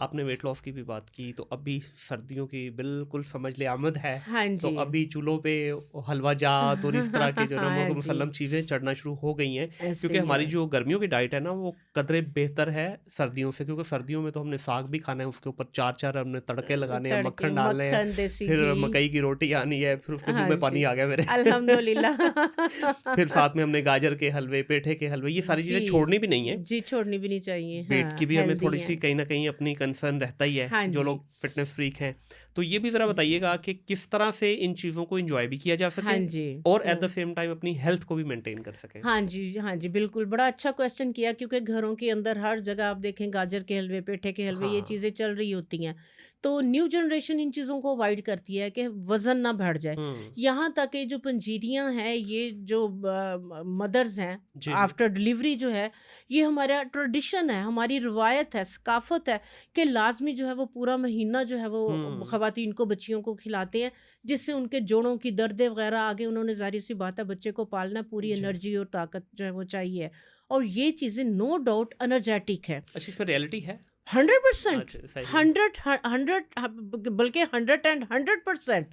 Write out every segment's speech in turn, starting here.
आपने weight loss की भी बात की, तो अभी सर्दियों की बिल्कुल समझ ले आमद है। हाँ तो जी। अभी चूल्हों पे हलवा जात और इस तरह के जो हाँ नमक जी, मसल्लम चीज़ें चढ़ना शुरू हो गई हैं, ऐसे क्योंकि ही हमारी है। जो गर्मियों की डाइट है ना, वो कदरे बेहतर है सर्दियों से, क्योंकि सर्दियों में तो हमने साग भी खाना है, उसके ऊपर 4-4 हमने तड़के लगाने हैं, तड़के, मक्खन डालने हैं, मक्खन, देसी फिर घी। मकई की रोटी आनी है, फिर उसके मुँह हाँ में जी, पानी आ गया मेरे। अल्हम्दुलिल्लाह। फिर साथ में हमने गाजर के हलवे, पेठे के हलवे, ये सारी चीज़ें जी, छोड़नी भी नहीं है। जी छोड़नी भी नहीं चाहिए। वेट की हाँ, भी हमें हेल्दी थोड़ी-सी हैं। कहीं न कहीं अपनी कंसर्न रहता ही है, हाँ जो जी। लोग फिटनेस फ्रीक हैं। तो ये भी ज़रा बताइएगा कि किस तरह से इन चीज़ों को एन्जॉय भी किया जा हाँ सके जी। और at the hmm. Same time अपनी हेल्थ को भी मेंटेन कर सकें? हाँ जी, बिल्कुल, बड़ा अच्छा क्वेश्चन किया क्योंकि घरों के अंदर हर जगह आप देखें गाजर के हलवे, पेठे के हलवे ये हाँ, चीज़ें चल रही होती हैं। तो न्यू जनरेशन इन चीज़ों को अवॉइड करती है कि वज़न ना बढ़ जाए। हुँ, यहाँ तक कि जो पंजीरियाँ हैं, ये जो मदर्स हैं, जी, जी। आफ्टर डिलीवरी जो है, ये हमारा ट्रेडिशन है, हमारी रिवायत है, सकाफ़त है कि लाज़मी जो है वो पूरा महीना जो है वो हुँ, ख़वातीन को, बच्चियों को खिलाते हैं, जिससे उनके जोड़ों की दर्दें वग़ैरह आगे उन्होंने ज़ाहिर-सी बात है बच्चे को पालना है, पूरी जी। एनर्जी और ताकत जो है वो चाहिए। और ये चीज़ें नो डाउट एनर्जेटिक है। अच्छा, इसमें रियलिटी है? 100%, अच्छा, सही। 100 बल्कि 100 एंड 100%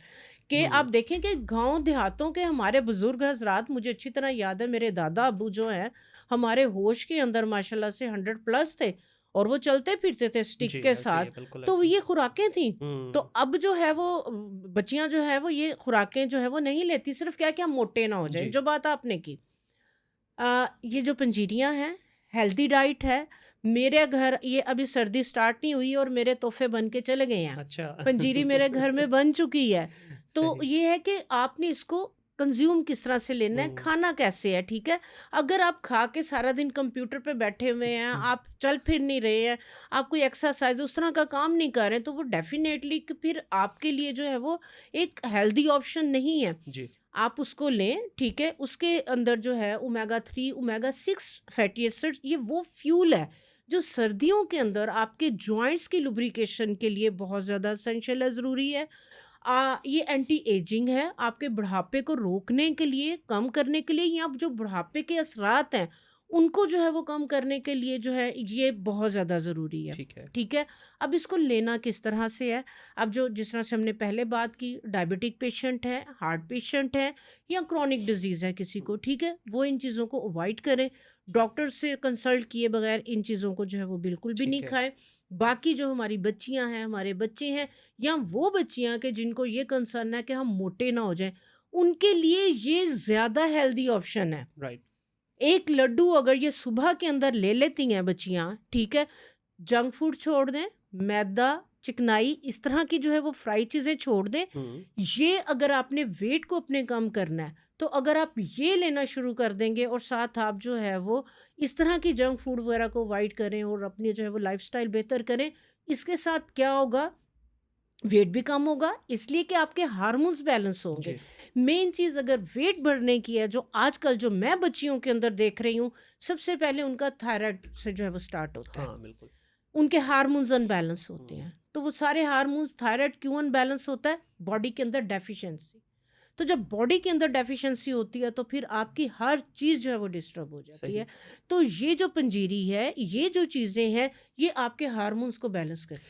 कि हुँ, आप देखें कि गाँव देहातों के हमारे बुज़ुर्ग हज़रात, मुझे अच्छी तरह याद है, मेरे दादा अब्बू जो हैं, हमारे होश के अंदर माशाल्लाह से 100 प्लस थे और वो चलते फिरते थे स्टिक जी, के ऐसे ही साथ। है, बिल्कुल तो ऐसे ही। ये खुराकें थीं। तो हुँ, अब जो है वो बच्चियाँ जो है वो ये खुराकें जो है वो नहीं लेती, सिर्फ़ क्या है कि हम मोटे ना हो जाएँ, जी, जो बात आपने की। ये जो पंजीरियाँ हैं, हेल्दी डाइट है। मेरे घर ये अभी सर्दी स्टार्ट नहीं हुई और मेरे तोहफ़े बन के चले गए हैं। अच्छा। पंजीरी मेरे घर में बन चुकी है। तो सही। ये है कि आपने इसको कंज़्यूम किस तरह से लेना है, हुँ, खाना कैसे है, ठीक है? अगर आप खा के सारा दिन कंप्यूटर पे बैठे हुए हैं, हुँ, आप चल फिर नहीं रहे हैं, आप कोई एक्सरसाइज़ उस तरह का काम नहीं कर रहे हैं, तो वो डेफ़िनेटली कि फिर आपके लिए जो है वो एक हेल्दी ऑप्शन नहीं है। जी, आप उसको लें, ठीक है? उसके अंदर जो है ओमेगा 3, ओमेगा 6 फैटी एसिड्स, ये वो फ्यूल है, जो सर्दियों के अंदर आपके जॉइंट्स की लुब्रिकेशन के लिए बहुत ज़्यादा एसेंशियल है, ज़रूरी है। ये एंटी एजिंग है, आपके बुढ़ापे को रोकने के लिए, कम करने के लिए, या जो बुढ़ापे के असरात हैं, उनको जो है वो कम करने के लिए जो है, ये बहुत ज़्यादा ज़रूरी है, ठीक है। ठीक है? अब इसको लेना किस तरह से है? अब जो जिस तरह से हमने पहले बात की, डायबिटिक पेशेंट है, हार्ट पेशेंट है या क्रॉनिक डिजीज़ है किसी को, ठीक है? वो इन चीज़ों को अवॉइड करें। डॉक्टर से कंसल्ट किए बगैर इन चीज़ों को जो है वो बिल्कुल भी नहीं ठीक है। खाएँ। बाकी जो हमारी बच्चियाँ हैं, हमारे बच्चे हैं, या वो बच्चियाँ के जिनको ये कंसर्न है कि हम मोटे ना हो जाएँ, उनके लिए ये ज़्यादा हेल्दी ऑप्शन है। राइट। एक लड्डू अगर ये सुबह के अंदर ले लेती हैं बच्चियाँ, ठीक है? जंक फूड छोड़ दें, मैदा, चिकनाई, इस तरह की जो है वो फ्राई चीज़ें छोड़ दें। हुँ, ये अगर आपने वेट को अपने कम करना है, तो अगर आप ये लेना शुरू कर देंगे और साथ आप जो है वो इस तरह की जंक फूड वगैरह को अवॉइड करें और अपनी जो है वो लाइफ़स्टाइल बेहतर करें, इसके साथ क्या होगा, वेट भी कम होगा, इसलिए कि आपके हार्मोन्स बैलेंस होंगे। जी। मेन चीज़ अगर वेट बढ़ने की है, जो आजकल जो मैं बच्चियों के अंदर देख रही हूँ, सबसे पहले उनका थायराइड से जो है वो स्टार्ट होता है। हाँ, बिल्कुल। उनके हार्मोन्स अनबैलेंस होते हुँ, हैं। तो वो सारे हार्मोन्स, थायराइड क्यों अनबैलेंस होता है? बॉडी के अंदर डेफ़िशिएंसी। तो जब बॉडी के अंदर डेफ़िशिएंसी होती है, तो फिर आपकी हर चीज़ जो है वो डिस्टर्ब हो जाती है। सही। तो ये जो पंजीरी है, ये जो चीज़ें हैं, ये आपके हार्मोन्स को बैलेंस करती हैं।